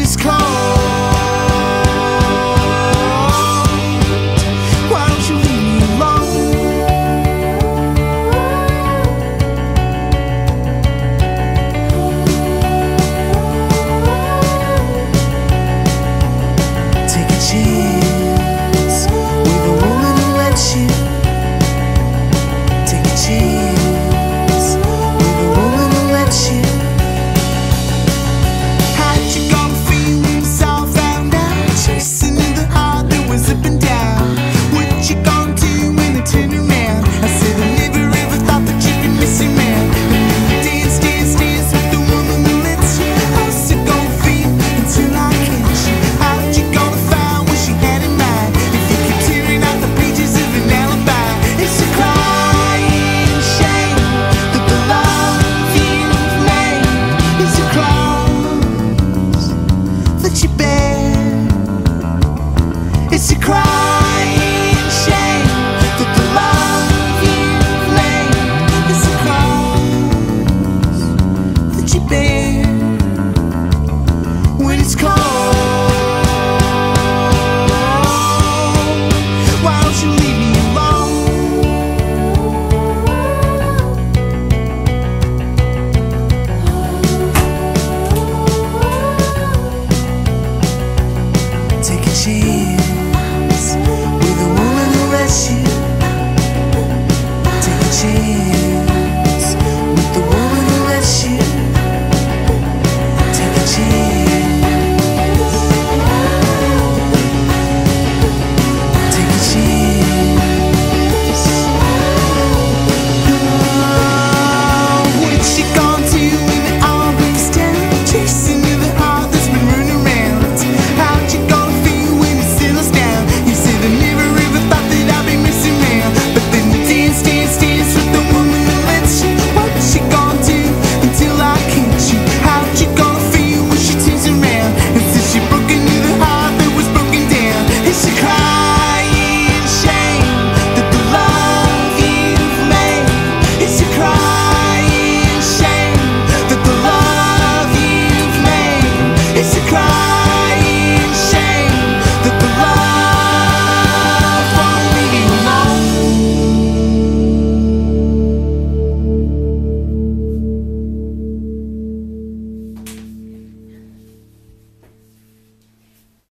it's cold, why don't you leave me alone? Take a chance with a woman who lets you. Take a chance with a woman who lets you. How'd you gonna feel when you saw found out? Chasing in the heart that was up and down. What you gonna do when they turn around? I said I never ever thought that you'd be missing man. Dance, dance, dance with the woman who lets you. How's it gonna feel until I catch you? How'd you gonna find what she had in mind? If you keep tearing out the pages of an alibi, it's a crying shame that the love you've made is a cross that you bear. It's a crying shame that the love you've made is a cross that you bear when it's cold. Why don't you leave me alone? Take a chance with a woman who lets you. Take a chance with the woman who lets you. Take a chance. Take a chance. What you gonna do when it all breaks down? Chasing you the heart that's been running around. How'd you gonna feel when it settles down? You said I never ever thought that I'd be missing around, but then you dance, dance, dance with the woman who lets you. What you gonna do until I catch you? How'd you gonna feel when she turns around and says she broke into the heart that was broken down? It's a crying shame that the love you've made. It's a crying shame that the love you've made. It's a crying